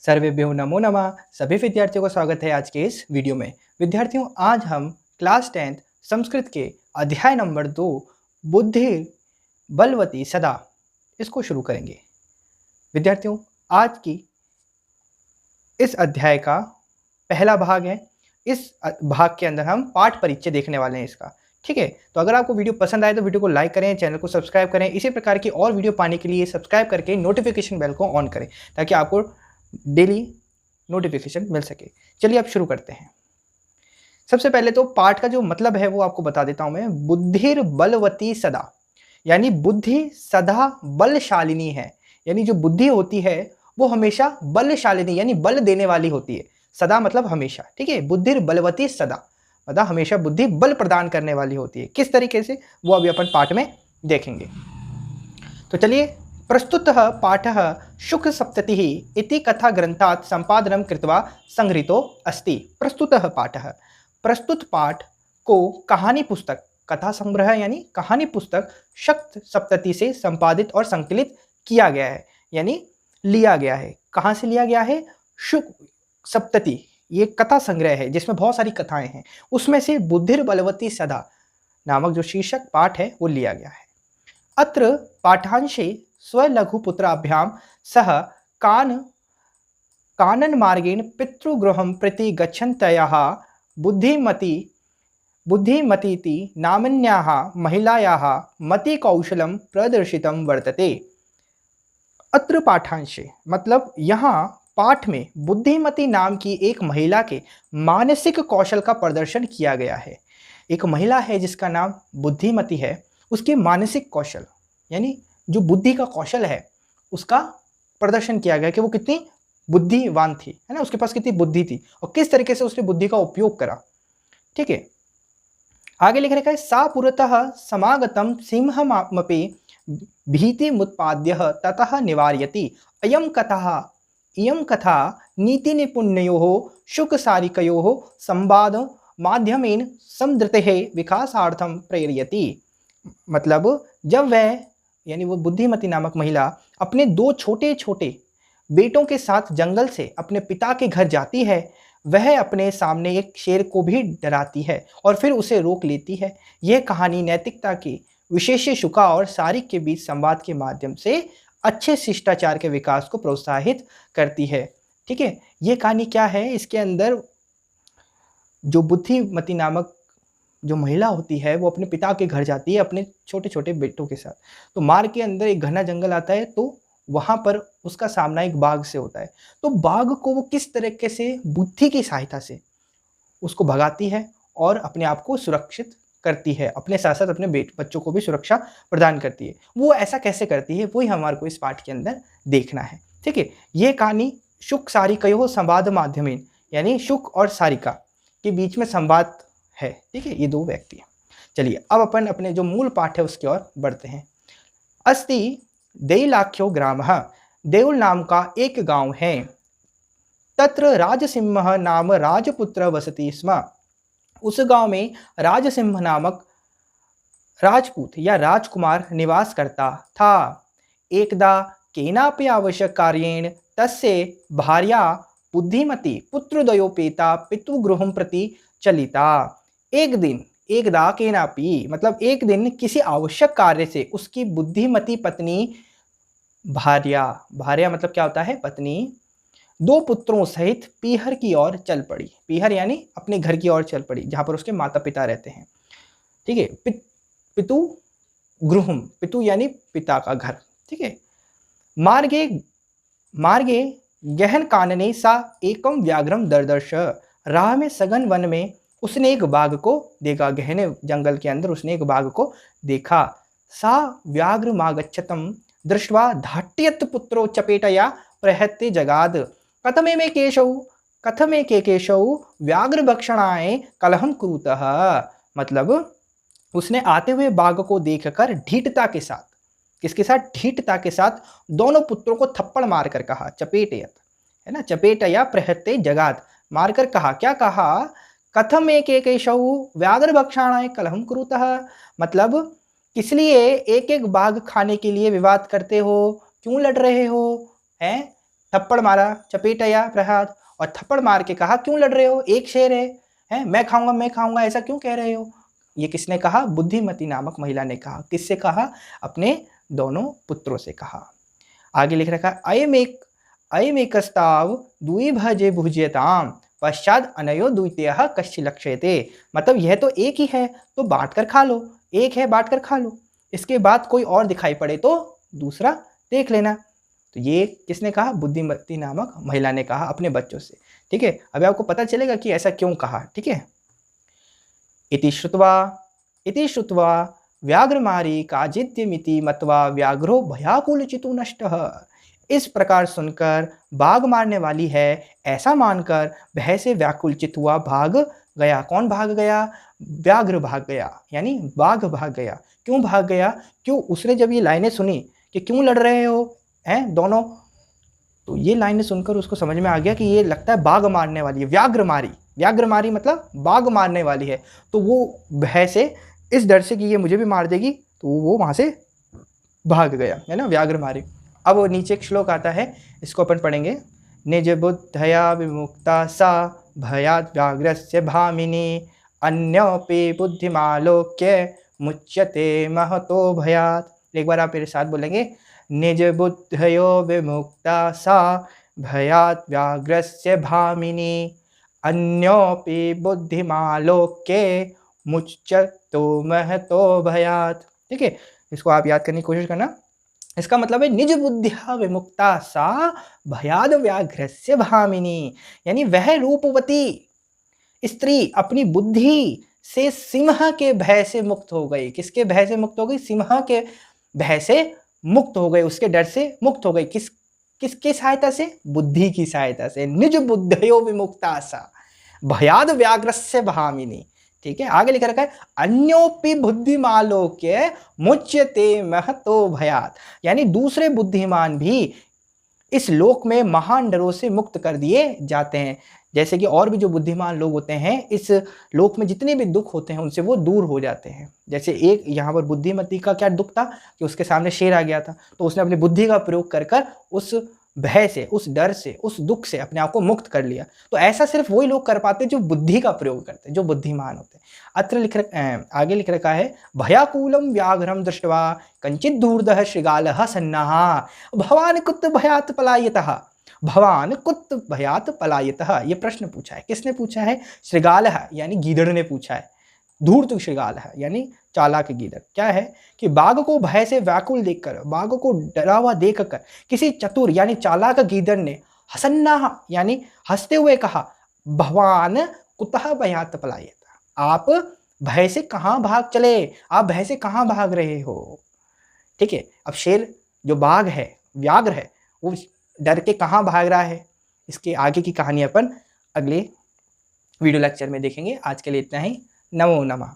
सर्वेभ्यो नमो नमः। सभी विद्यार्थियों का स्वागत है आज के इस वीडियो में। विद्यार्थियों, आज हम क्लास 10th संस्कृत के अध्याय नंबर 2 बुद्धि बलवती सदा इसको शुरू करेंगे। विद्यार्थियों, आज की इस अध्याय का पहला भाग है। इस भाग के अंदर हम पाठ परिचय देखने वाले हैं इसका। ठीक है, तो अगर आपको वीडियो पसंद आए तो वीडियो को लाइक करें, चैनल को सब्सक्राइब करें। इसी प्रकार की और वीडियो पाने के लिए सब्सक्राइब करके नोटिफिकेशन बेल को ऑन करें ताकि आपको डेली नोटिफिकेशन मिल सके। चलिए अब शुरू करते हैं। सबसे पहले तो पाठ का जो मतलब है वो आपको बता देता हूं मैं। बुद्धिर बलवती सदा, यानी बुद्धि सदा बलशालिनी है। यानी जो बुद्धि होती है वो हमेशा बलशालिनी यानी बल देने वाली होती है। सदा मतलब हमेशा। ठीक है, बुद्धिर बलवती सदा मतलब हमेशा बुद्धि बल प्रदान करने वाली होती है। किस तरीके से वो अभी अपन पाठ में देखेंगे। तो चलिए, प्रस्तुतः पाठः शुक सप्ततिः इति कथा ग्रंथात् संपादनं कृत्वा संगृहीतो अस्ति। प्रस्तुतः पाठः, प्रस्तुत पाठ को कहानी पुस्तक, कथा संग्रह यानी कहानी पुस्तक शक्त सप्तति से संपादित और संकलित किया गया है, यानी लिया गया है। कहाँ से लिया गया है? शुक सप्तति, ये कथा संग्रह है जिसमें बहुत सारी कथाएं हैं। उसमें से बुद्धिर बलवती सदा नामक जो शीर्षक पाठ है वो लिया गया है। अत्र पाठांशे स्वलघुपुत्राभ्यां सह कानन मार्गेण पितृगृहं प्रति गच्छन्तयाः बुद्धिमतीति नाम्न्याः महिलायाः मतिकौशलं प्रदर्शितं वर्तते। अत्र पाठांशे मतलब यहाँ पाठ में बुद्धिमती नाम की एक महिला के मानसिक कौशल का प्रदर्शन किया गया है। एक महिला है जिसका नाम बुद्धिमती है, उसके मानसिक कौशल यानी जो बुद्धि का कौशल है उसका प्रदर्शन किया गया कि वो कितनी बुद्धिवान थी, है ना, उसके पास कितनी बुद्धि थी और किस तरीके से उसने बुद्धि का उपयोग करा। ठीक है, आगे लिख रखा है सा पुरतः समागतम सिंहमपि भीतिमुत्पाद्य ततः निवारयति। इयं कथा नीति निपुण्योः शुकसारिकयोः संवाद माध्यमेन समधृतेः विकासार्थं प्रेरयति। मतलब जब वह यानी वो बुद्धिमती नामक महिला अपने दो छोटे छोटे बेटों के साथ जंगल से अपने पिता के घर जाती है, वह अपने सामने एक शेर को भी डराती है और फिर उसे रोक लेती है। यह कहानी नैतिकता के विशेष शुका और सारिक के बीच संवाद के माध्यम से अच्छे शिष्टाचार के विकास को प्रोत्साहित करती है। ठीक है, ये कहानी क्या है? इसके अंदर जो बुद्धिमती नामक जो महिला होती है वो अपने पिता के घर जाती है अपने छोटे छोटे बेटों के साथ। तो मार्ग के अंदर एक घना जंगल आता है, तो वहां पर उसका सामना एक बाघ से होता है। तो बाघ को वो किस तरीके से बुद्धि की सहायता से उसको भगाती है और अपने आप को सुरक्षित करती है, अपने साथ साथ अपने बच्चों को भी सुरक्षा प्रदान करती है। वो ऐसा कैसे करती है वही हमारे को इस पाठ के अंदर देखना है। ठीक है, ये कहानी शुक सारिकयोः संवाद माध्यमेन यानी शुक और सारिका के बीच में संवाद है। ठीक है, ये दो व्यक्ति हैं। चलिए अब अपन अपने जो मूल पाठ है उसकी ओर बढ़ते हैं। अस्ति देयलाख्यो ग्रामः, देउल नाम का एक गांव है। तत्र राजसिंह नाम राजपुत्र वसति स्म। उस गांव में राजसिंह नामक राजपूत या राजकुमार निवास करता था। एकदा केनापि आवश्यक कार्येण तस्य भार्या बुद्धिमती पुत्रद्वयोपेता पितृगृहं प्रति चलिता। एकदा केनापि मतलब एक दिन किसी आवश्यक कार्य से उसकी बुद्धिमती पत्नी भार्या मतलब क्या होता है? पत्नी, दो पुत्रों सहित पीहर की ओर चल पड़ी। पीहर यानी अपने घर की ओर चल पड़ी जहां पर उसके माता पिता रहते हैं। ठीक है, पितु गृहम, पितु यानी पिता का घर। ठीक है, मार्गे गहन कानने सा एकम व्याघ्रम दर्दर्श। राह में सघन वन में उसने एक बाघ को देखा। गहने जंगल के अंदर उसने एक बाघ को देखा। सा व्याघ्र मागच्छतम दृष्ट्वा धाट्यत पुत्रो चपेटया प्रहत्ते जगाद। कथमे केशौ व्याघ्र भक्षणाय कलहम कुरुतः। मतलब उसने आते हुए बाघ को देखकर ढीठता के साथ, किसके साथ? ढीठता के साथ दोनों पुत्रों को थप्पड़ मारकर कहा, चपेटयत है ना, चपेटया प्रहत्ते जगाद, मारकर कहा। क्या कहा? कथम एक केशौ व्याघ्र भक्षणाय कलहम कुरुतः, मतलब किस लिए एक एक बाघ खाने के लिए विवाद करते हो, क्यों लड़ रहे हो? हैं थप्पड़ मारा, चपेटाया प्रहाद, और थप्पड़ मार के कहा क्यों लड़ रहे हो, एक शेर है, हैं मैं खाऊंगा ऐसा क्यों कह रहे हो। ये किसने कहा, बुद्धिमती नामक महिला ने कहा। किससे कहा, अपने दोनों पुत्रों से कहा। आगे लिख रखा अयमेकस्ताव द्विभजे भुज्यताम पश्चात अनयो द्वितीयः कश्चि लक्ष्यते। मतलब यह तो एक ही है तो बांट कर खा लो, एक है बांट कर खा लो, इसके बाद कोई और दिखाई पड़े तो दूसरा देख लेना। तो ये किसने कहा, बुद्धिमती नामक महिला ने कहा अपने बच्चों से। ठीक है, अभी आपको पता चलेगा कि ऐसा क्यों कहा। ठीक है, इति श्रुत्वा व्याघ्रमारी काजित्यमिति मत्वा व्याघ्रो भयाकुलचितो नष्टः। इस प्रकार सुनकर बाघ मारने वाली है ऐसा मानकर भय से व्याकुलचित हुआ भाग गया। कौन भाग गया, व्याघ्र भाग गया, यानी बाघ भाग गया। क्यों भाग गया, क्यों, उसने जब ये लाइनें सुनी कि क्यों लड़ रहे हो हैं दोनों, तो ये लाइनें सुनकर उसको समझ में आ गया कि ये लगता है बाघ मारने वाली है, व्याघ्र मारी मतलब बाघ मारने वाली है। तो वो भय से, इस डर से कि ये मुझे भी मार देगी, तो वो वहां से भाग गया, है ना, व्याघ्र मारी। अब वो नीचे एक श्लोक आता है, इसको अपन पढ़ेंगे। निज बुद्धया विमुक्ता सा भयात् व्याघ्रस्य भामिनी अन्योपि बुद्धिमालोक्य मुच्यते महतो भयात्। एक बार आप मेरे साथ बोलेंगे, निज बुद्धयो विमुक्ता सा भयात् व्याघ्रस्य भामिनी अन्योपि बुद्धिमालोक्य मुच्यतो महतो भयात्। ठीक है, इसको आप याद करने की कोशिश करना। इसका मतलब है निज बुद्धिया विमुक्ता सा भयाद व्याघ्रस्य भामिनी, यानी वह रूपवती स्त्री अपनी बुद्धि से सिंह के भय से मुक्त हो गई। किसके भय से मुक्त हो गई, सिंह के भय से मुक्त हो गई, उसके डर से मुक्त हो गई। किसकी सहायता से, बुद्धि की सहायता से। निज बुद्धयो विमुक्ता सा भयाद व्याघ्रस्य भामिनी। ठीक है, आगे लिखा रखा है अन्योपि बुद्धिमालोक्य मुच्यते महतो भयात्, यानी दूसरे बुद्धिमान भी इस लोक में महान डरों से मुक्त कर दिए जाते हैं। जैसे कि और भी जो बुद्धिमान लोग होते हैं इस लोक में, जितने भी दुख होते हैं उनसे वो दूर हो जाते हैं। जैसे एक यहाँ पर बुद्धिमती का क्या दुख था कि उसके सामने शेर आ गया था, तो उसने अपनी बुद्धि का प्रयोग कर उस भय से, उस डर से, उस दुख से अपने आप को मुक्त कर लिया। तो ऐसा सिर्फ वही लोग कर पाते जो बुद्धि का प्रयोग करते हैं, जो बुद्धिमान होते हैं। आगे लिख रखा है भयाकुलम व्याघ्रम दृष्ट्वा कंचित दूरदः श्रृगालः सन्नाहा भवान कुत भयात पलायतः। भवान कुत भयात पलायतः, ये प्रश्न पूछा है। किसने पूछा है, श्रृगालः यानी गीदड़ ने पूछा है। धूर्त श्रृगालः यानी चालाक गीदड़। क्या है कि बाघ को भय से व्याकुल देखकर, बाघ को डरा हुआ देखकर किसी चतुर यानी चालाक गीदड़ ने हसन्ना यानी हंसते हुए कहा, भवान कुतः भयात पलायत, आप भय से कहां भाग चले, आप भय से कहां भाग रहे हो। ठीक है, अब शेर जो बाघ है, व्याघ्र है, वो डर के कहां भाग रहा है, इसके आगे की कहानी अपन अगले वीडियो लेक्चर में देखेंगे। आज के लिए इतना ही। नमो नमः।